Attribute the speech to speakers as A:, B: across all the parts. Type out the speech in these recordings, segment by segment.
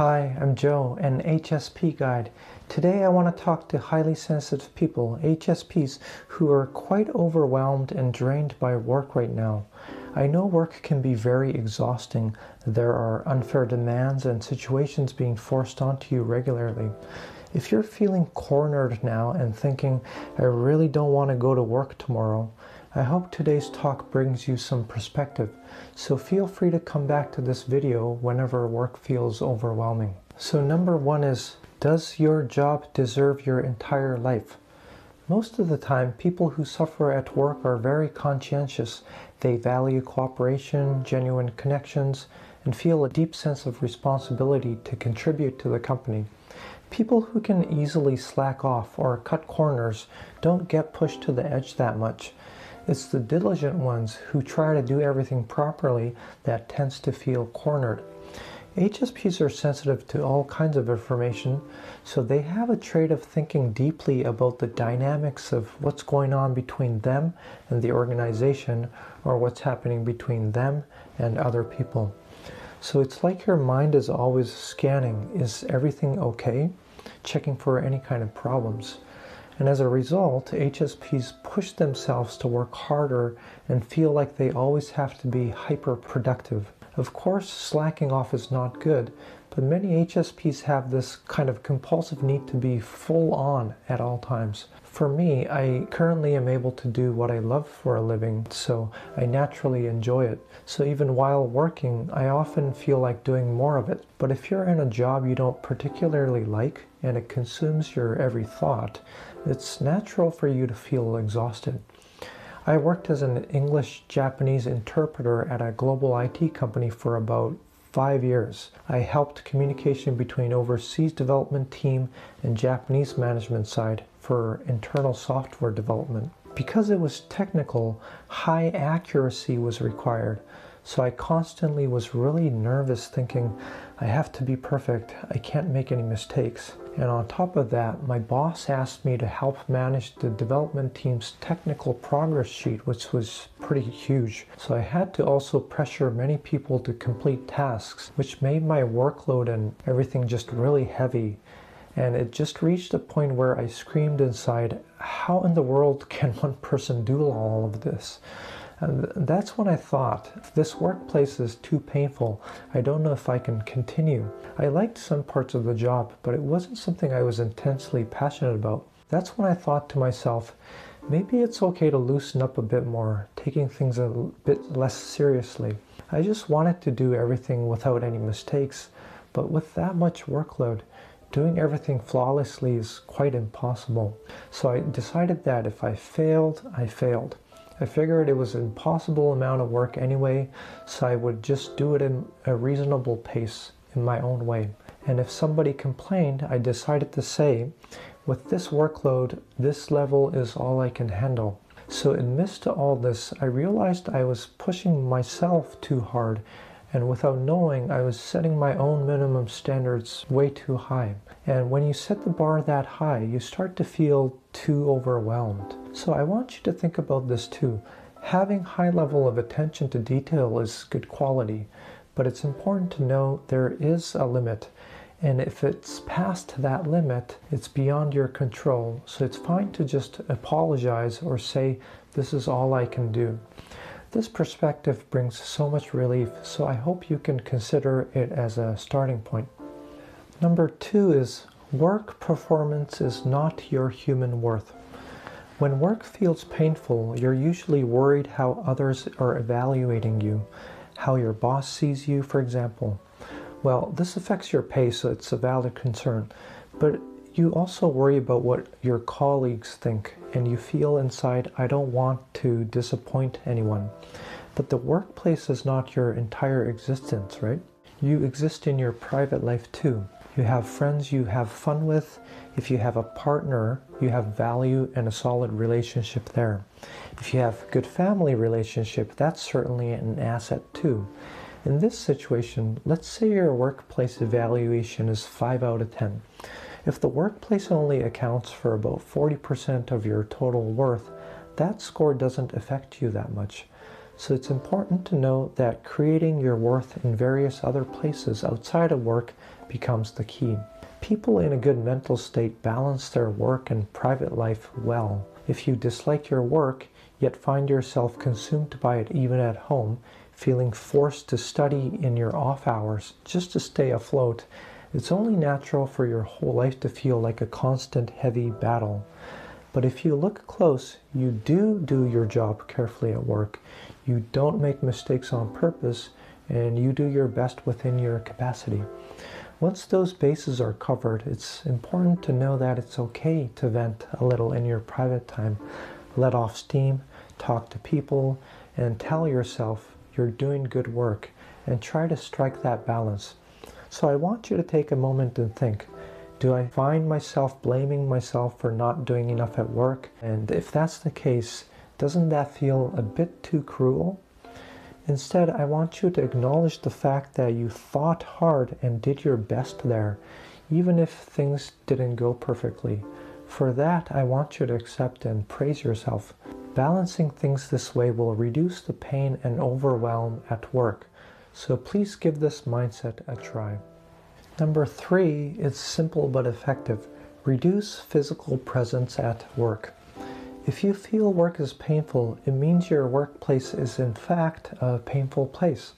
A: Hi, I'm Joe, an HSP guide. Today I want to talk to highly sensitive people, HSPs, who are quite overwhelmed and drained by work right now. I know work can be very exhausting. There are unfair demands and situations being forced onto you regularly. If you're feeling cornered now and thinking, I really don't want to go to work tomorrow, I hope today's talk brings you some perspective, so feel free to come back to this video whenever work feels overwhelming. So number one is, does your job deserve your entire life? Most of the time, people who suffer at work are very conscientious. They value cooperation, genuine connections, and feel a deep sense of responsibility to contribute to the company. People who can easily slack off or cut corners don't get pushed to the edge that much. It's the diligent ones who try to do everything properly that tends to feel cornered. HSPs are sensitive to all kinds of information, so they have a trait of thinking deeply about the dynamics of what's going on between them and the organization, or what's happening between them and other people. So it's like your mind is always scanning, is everything okay? Checking for any kind of problems. And as a result, HSPs push themselves to work harder and feel like they always have to be hyper-productive. Of course, slacking off is not good, but many HSPs have this kind of compulsive need to be full on at all times. For me, I currently am able to do what I love for a living, so I naturally enjoy it. So even while working, I often feel like doing more of it. But if you're in a job you don't particularly like, and it consumes your every thought, it's natural for you to feel exhausted. I worked as an English-Japanese interpreter at a global IT company for about 5 years. I helped communication between overseas development team and Japanese management side for internal software development. Because it was technical, high accuracy was required. So I constantly was really nervous thinking, I have to be perfect, I can't make any mistakes. And on top of that, my boss asked me to help manage the development team's technical progress sheet, which was pretty huge. So I had to also pressure many people to complete tasks, which made my workload and everything just really heavy. And it just reached a point where I screamed inside, how in the world can one person do all of this? And that's when I thought, if this workplace is too painful, I don't know if I can continue. I liked some parts of the job, but it wasn't something I was intensely passionate about. That's when I thought to myself, maybe it's okay to loosen up a bit more, taking things a bit less seriously. I just wanted to do everything without any mistakes, but with that much workload, doing everything flawlessly is quite impossible. So I decided that if I failed, I failed. I figured it was an impossible amount of work anyway, so I would just do it in a reasonable pace in my own way. And if somebody complained, I decided to say, with this workload, this level is all I can handle. So in midst of all this, I realized I was pushing myself too hard, and without knowing, I was setting my own minimum standards way too high. And when you set the bar that high, you start to feel too overwhelmed. So I want you to think about this too. Having high level of attention to detail is good quality, but it's important to know there is a limit. And if it's past that limit, it's beyond your control. So it's fine to just apologize or say, this is all I can do. This perspective brings so much relief, so I hope you can consider it as a starting point. Number two is, work performance is not your human worth. When work feels painful, you're usually worried how others are evaluating you, how your boss sees you, for example. Well, this affects your pay, so it's a valid concern, but you also worry about what your colleagues think, and you feel inside, I don't want to disappoint anyone. But the workplace is not your entire existence, right? You exist in your private life too. You have friends you have fun with. If you have a partner, you have value and a solid relationship there. If you have a good family relationship, that's certainly an asset too. In this situation, let's say your workplace evaluation is 5 out of 10. If the workplace only accounts for about 40% of your total worth, that score doesn't affect you that much. So it's important to know that creating your worth in various other places outside of work becomes the key. People in a good mental state balance their work and private life well. If you dislike your work, yet find yourself consumed by it even at home, feeling forced to study in your off hours just to stay afloat, it's only natural for your whole life to feel like a constant heavy battle. But if you look close, you do your job carefully at work. You don't make mistakes on purpose, and you do your best within your capacity. Once those bases are covered, it's important to know that it's okay to vent a little in your private time. Let off steam, talk to people, and tell yourself you're doing good work, and try to strike that balance. So I want you to take a moment and think, do I find myself blaming myself for not doing enough at work? And if that's the case, doesn't that feel a bit too cruel? Instead, I want you to acknowledge the fact that you thought hard and did your best there, even if things didn't go perfectly. For that, I want you to accept and praise yourself. Balancing things this way will reduce the pain and overwhelm at work. So please give this mindset a try. Number 3 is simple but effective. Reduce physical presence at work. If you feel work is painful, it means your workplace is in fact a painful place.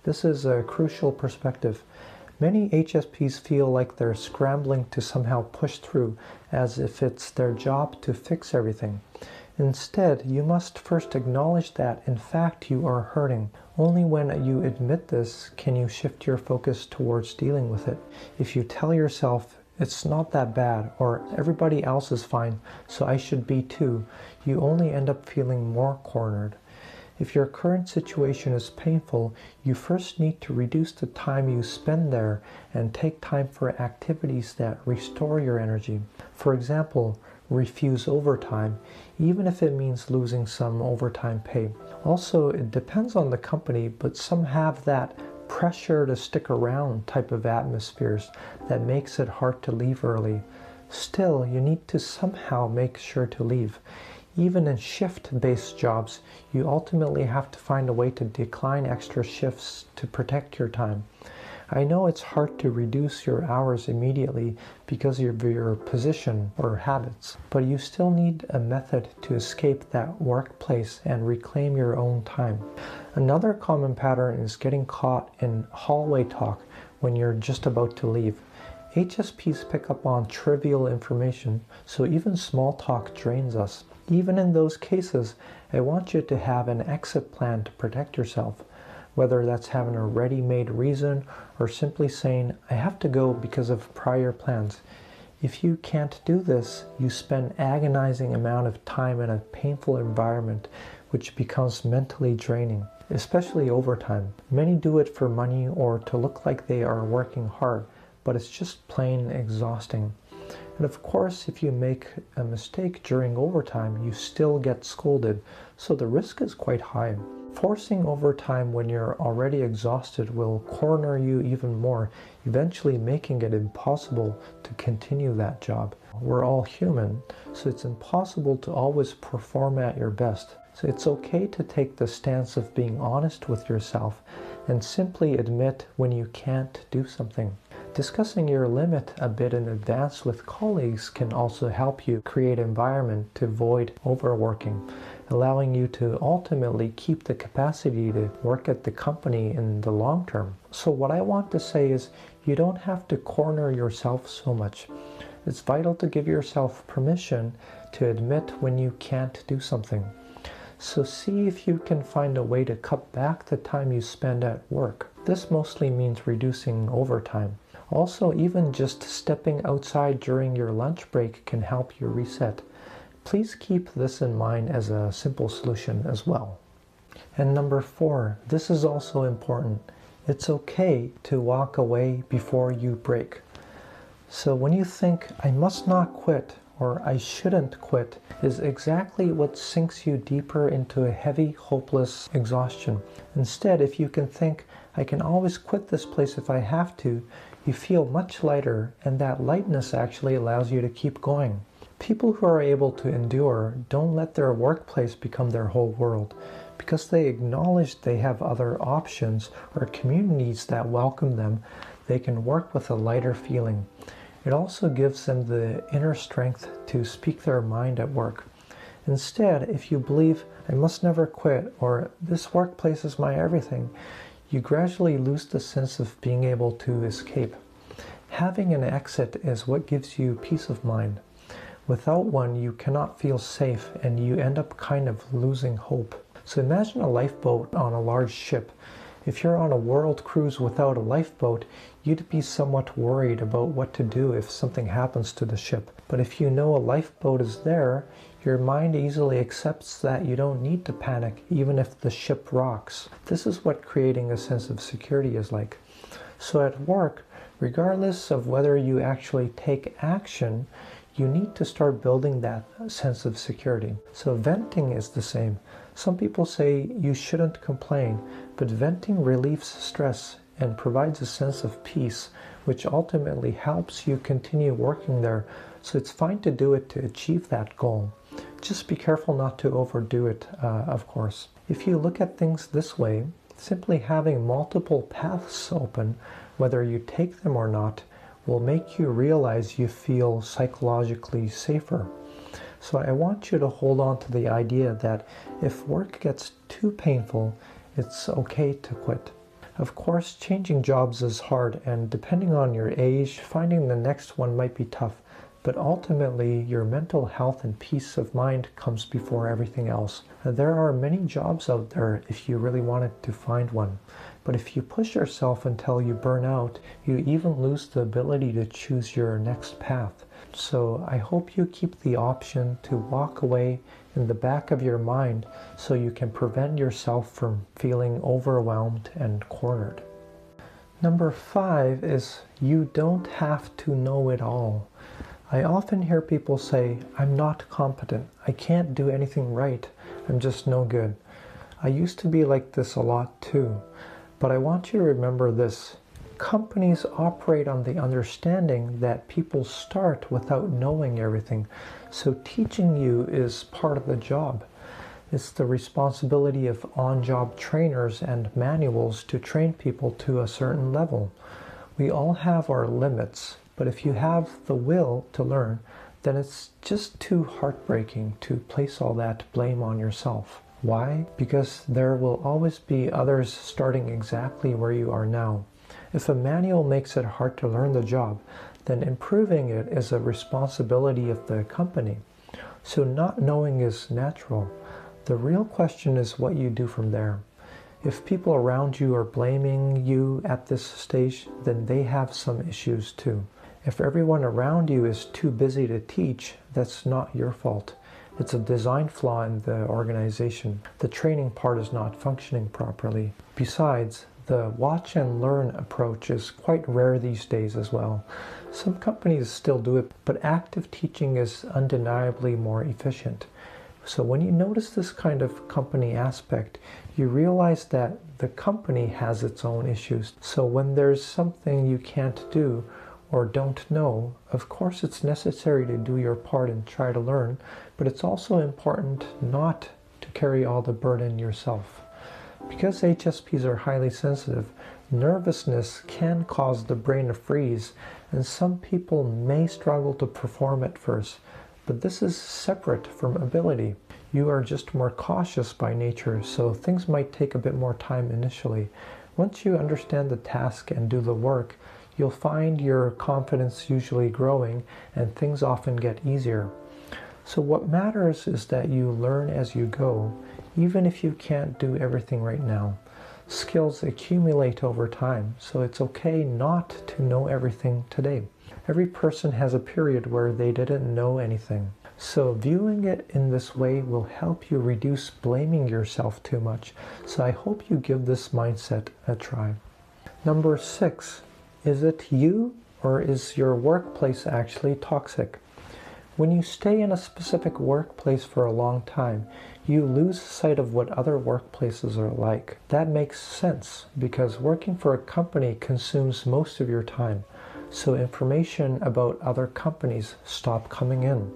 A: This is a crucial perspective. Many HSPs feel like they're scrambling to somehow push through, as if it's their job to fix everything. Instead, you must first acknowledge that in fact you are hurting. Only when you admit this can you shift your focus towards dealing with it. If you tell yourself, it's not that bad, or everybody else is fine, so I should be too, you only end up feeling more cornered. If your current situation is painful, you first need to reduce the time you spend there and take time for activities that restore your energy. For example, refuse overtime, even if it means losing some overtime pay. Also, it depends on the company, but some have that pressure to stick around type of atmospheres that makes it hard to leave early. Still, you need to somehow make sure to leave. Even in shift-based jobs, you ultimately have to find a way to decline extra shifts to protect your time. I know it's hard to reduce your hours immediately because of your position or habits, but you still need a method to escape that workplace and reclaim your own time. Another common pattern is getting caught in hallway talk when you're just about to leave. HSPs pick up on trivial information, so even small talk drains us. Even in those cases, I want you to have an exit plan to protect yourself. Whether that's having a ready-made reason or simply saying, I have to go because of prior plans. If you can't do this, you spend agonizing amount of time in a painful environment, which becomes mentally draining, especially overtime. Many do it for money or to look like they are working hard, but it's just plain exhausting. And of course, if you make a mistake during overtime, you still get scolded, so the risk is quite high. Forcing overtime when you're already exhausted will corner you even more, eventually making it impossible to continue that job. We're all human, so it's impossible to always perform at your best. So it's okay to take the stance of being honest with yourself and simply admit when you can't do something. Discussing your limit a bit in advance with colleagues can also help you create an environment to avoid overworking, allowing you to ultimately keep the capacity to work at the company in the long term. So what I want to say is you don't have to corner yourself so much. It's vital to give yourself permission to admit when you can't do something. So see if you can find a way to cut back the time you spend at work. This mostly means reducing overtime. Also, even just stepping outside during your lunch break can help you reset. Please keep this in mind as a simple solution as well. And number 4, this is also important. It's okay to walk away before you break. So when you think, I must not quit, or I shouldn't quit, is exactly what sinks you deeper into a heavy, hopeless exhaustion. Instead, if you can think, I can always quit this place if I have to, you feel much lighter, and that lightness actually allows you to keep going. People who are able to endure don't let their workplace become their whole world, Because they acknowledge they have other options or communities that welcome them, they can work with a lighter feeling. It also gives them the inner strength to speak their mind at work. Instead, if you believe, I must never quit, or this workplace is my everything, you gradually lose the sense of being able to escape. Having an exit is what gives you peace of mind. Without one, you cannot feel safe and you end up kind of losing hope. So imagine a lifeboat on a large ship. If you're on a world cruise without a lifeboat, you'd be somewhat worried about what to do if something happens to the ship. But if you know a lifeboat is there, your mind easily accepts that you don't need to panic even if the ship rocks. This is what creating a sense of security is like. So at work, regardless of whether you actually take action, you need to start building that sense of security. So venting is the same. Some people say you shouldn't complain, but venting relieves stress and provides a sense of peace, which ultimately helps you continue working there. So it's fine to do it to achieve that goal. Just be careful not to overdo it, of course. If you look at things this way, simply having multiple paths open, whether you take them or not, will make you realize you feel psychologically safer. So I want you to hold on to the idea that if work gets too painful, it's okay to quit. Of course, changing jobs is hard, and depending on your age, finding the next one might be tough. But ultimately, your mental health and peace of mind comes before everything else. There are many jobs out there if you really wanted to find one. But if you push yourself until you burn out, you even lose the ability to choose your next path. So I hope you keep the option to walk away in the back of your mind so you can prevent yourself from feeling overwhelmed and cornered. Number 5 is you don't have to know it all. I often hear people say, I'm not competent, I can't do anything right, I'm just no good. I used to be like this a lot too, but I want you to remember this. Companies operate on the understanding that people start without knowing everything, so teaching you is part of the job. It's the responsibility of on-job trainers and manuals to train people to a certain level. We all have our limits. But if you have the will to learn, then it's just too heartbreaking to place all that blame on yourself. Why? Because there will always be others starting exactly where you are now. If a manual makes it hard to learn the job, then improving it is a responsibility of the company. So not knowing is natural. The real question is what you do from there. If people around you are blaming you at this stage, then they have some issues too. If everyone around you is too busy to teach, that's not your fault. It's a design flaw in the organization. The training part is not functioning properly. Besides, the watch and learn approach is quite rare these days as well. Some companies still do it, but active teaching is undeniably more efficient. So when you notice this kind of company aspect, you realize that the company has its own issues. So when there's something you can't do, or don't know, of course it's necessary to do your part and try to learn, but it's also important not to carry all the burden yourself. Because HSPs are highly sensitive, nervousness can cause the brain to freeze, and some people may struggle to perform at first, but this is separate from ability. You are just more cautious by nature, so things might take a bit more time initially. Once you understand the task and do the work, you'll find your confidence usually growing and things often get easier. So what matters is that you learn as you go, even if you can't do everything right now. Skills accumulate over time, so it's okay not to know everything today. Every person has a period where they didn't know anything. So viewing it in this way will help you reduce blaming yourself too much. So I hope you give this mindset a try. Number 6. Is it you, or is your workplace actually toxic? When you stay in a specific workplace for a long time, you lose sight of what other workplaces are like. That makes sense, because working for a company consumes most of your time, so information about other companies stop coming in.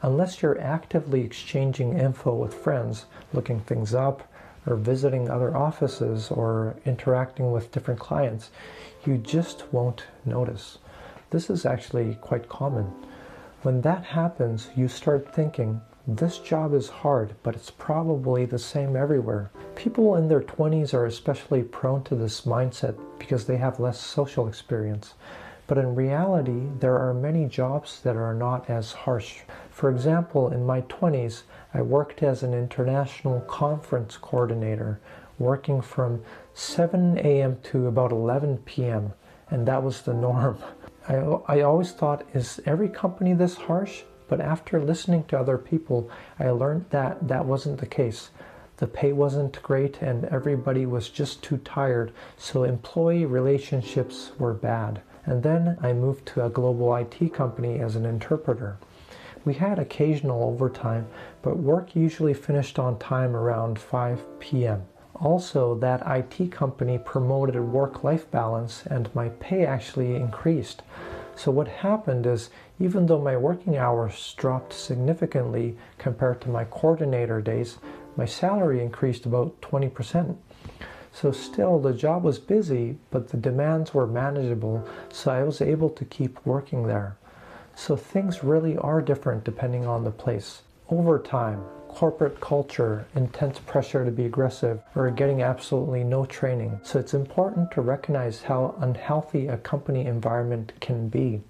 A: Unless you're actively exchanging info with friends, looking things up, or visiting other offices or interacting with different clients, you just won't notice. This is actually quite common. When that happens, you start thinking, this job is hard, but it's probably the same everywhere. People in their 20s are especially prone to this mindset because they have less social experience. But in reality, there are many jobs that are not as harsh. For example, in my 20s, I worked as an international conference coordinator, working from 7 a.m. to about 11 p.m., and that was the norm. I always thought, is every company this harsh? But after listening to other people, I learned that that wasn't the case. The pay wasn't great and everybody was just too tired, so employee relationships were bad. And then I moved to a global IT company as an interpreter. We had occasional overtime, but work usually finished on time around 5 p.m. Also, that IT company promoted work-life balance and my pay actually increased. So what happened is, even though my working hours dropped significantly compared to my coordinator days, my salary increased about 20%. So still, the job was busy, but the demands were manageable, so I was able to keep working there. So things really are different depending on the place. Overtime, corporate culture, intense pressure to be aggressive, or getting absolutely no training. So it's important to recognize how unhealthy a company environment can be.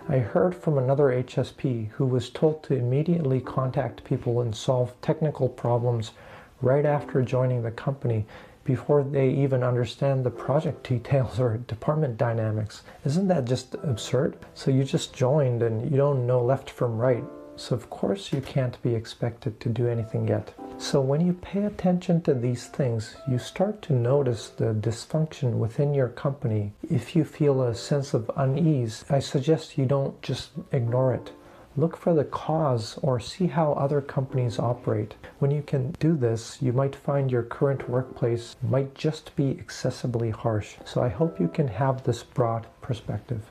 A: I heard from another HSP who was told to immediately contact people and solve technical problems right after joining the company before they even understand the project details or department dynamics. Isn't that just absurd? So you just joined and you don't know left from right. So of course you can't be expected to do anything yet. So when you pay attention to these things, you start to notice the dysfunction within your company. If you feel a sense of unease, I suggest you don't just ignore it. Look for the cause or see how other companies operate. When you can do this, you might find your current workplace might just be excessively harsh. So I hope you can have this broad perspective.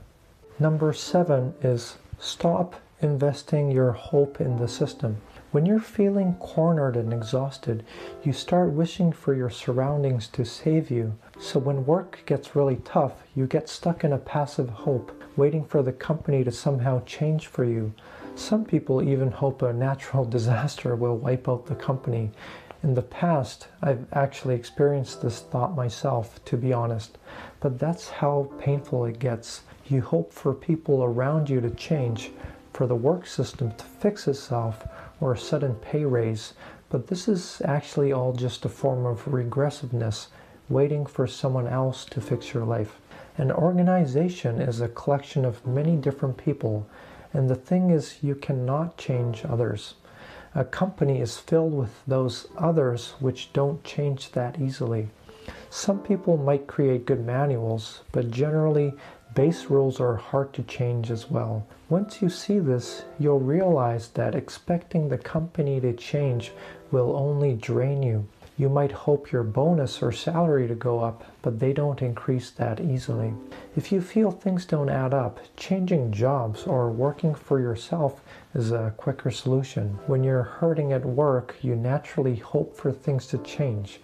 A: Number 7 is stop investing your hope in the system. When you're feeling cornered and exhausted, you start wishing for your surroundings to save you. So when work gets really tough, you get stuck in a passive hope, waiting for the company to somehow change for you. Some people even hope a natural disaster will wipe out the company. In the past, I've actually experienced this thought myself, to be honest. But that's how painful it gets. You hope for people around you to change, for the work system to fix itself, or a sudden pay raise. But this is actually all just a form of regressiveness, waiting for someone else to fix your life. An organization is a collection of many different people, and the thing is, you cannot change others. A company is filled with those others which don't change that easily. Some people might create good manuals, but generally, base rules are hard to change as well. Once you see this, you'll realize that expecting the company to change will only drain you. You might hope your bonus or salary to go up, but they don't increase that easily. If you feel things don't add up, changing jobs or working for yourself is a quicker solution. When you're hurting at work, you naturally hope for things to change.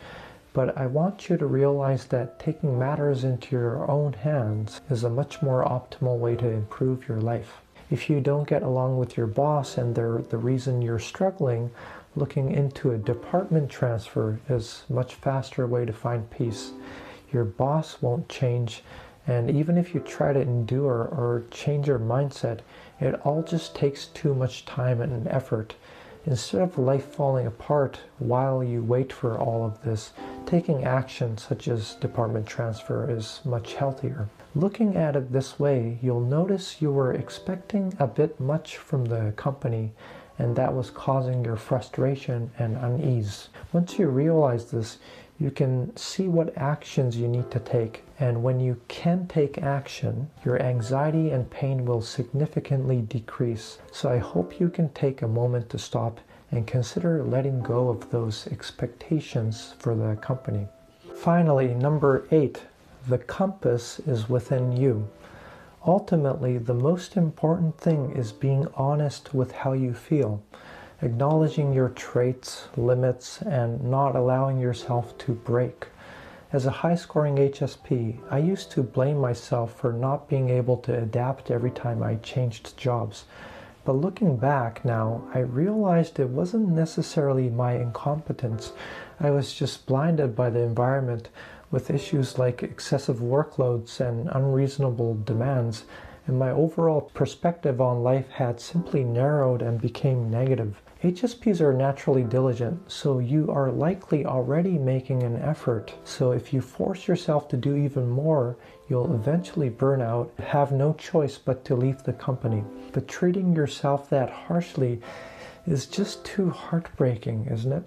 A: But I want you to realize that taking matters into your own hands is a much more optimal way to improve your life. If you don't get along with your boss and they're the reason you're struggling, looking into a department transfer is a much faster way to find peace. Your boss won't change, and even if you try to endure or change your mindset, it all just takes too much time and effort. Instead of life falling apart while you wait for all of this, taking action such as department transfer is much healthier. Looking at it this way, you'll notice you were expecting a bit much from the company, and that was causing your frustration and unease. Once you realize this, you can see what actions you need to take, and when you can take action, your anxiety and pain will significantly decrease. So I hope you can take a moment to stop and consider letting go of those expectations for the company. Finally, number 8, the compass is within you. Ultimately, the most important thing is being honest with how you feel. acknowledging your traits, limits, and not allowing yourself to break. As a high-scoring HSP, I used to blame myself for not being able to adapt every time I changed jobs. But looking back now, I realized it wasn't necessarily my incompetence. I was just blinded by the environment with issues like excessive workloads and unreasonable demands, and my overall perspective on life had simply narrowed and became negative. HSPs are naturally diligent, so you are likely already making an effort. So if you force yourself to do even more, you'll eventually burn out, have no choice but to leave the company. But treating yourself that harshly is just too heartbreaking, isn't it?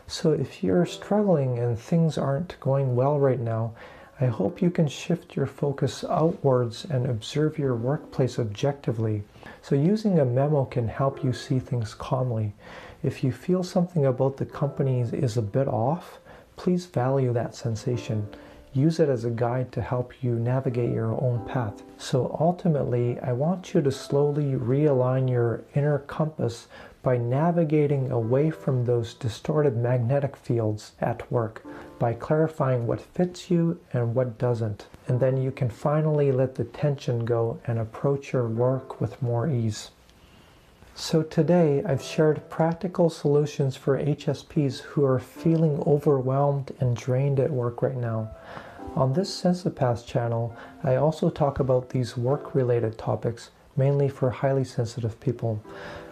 A: So if you're struggling and things aren't going well right now, I hope you can shift your focus outwards and observe your workplace objectively. So using a memo can help you see things calmly. If you feel something about the company is a bit off, please value that sensation. Use it as a guide to help you navigate your own path. So ultimately, I want you to slowly realign your inner compass by navigating away from those distorted magnetic fields at work, by clarifying what fits you and what doesn't. And then you can finally let the tension go and approach your work with more ease. So today I've shared practical solutions for HSPs who are feeling overwhelmed and drained at work right now. On this Sensipath channel, I also talk about these work-related topics, mainly for highly sensitive people.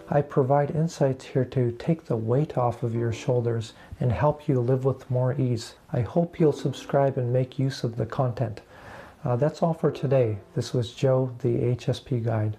A: I provide insights here to take the weight off of your shoulders and help you live with more ease. I hope you'll subscribe and make use of the content. That's all for today. This was Joe, the HSP Guide.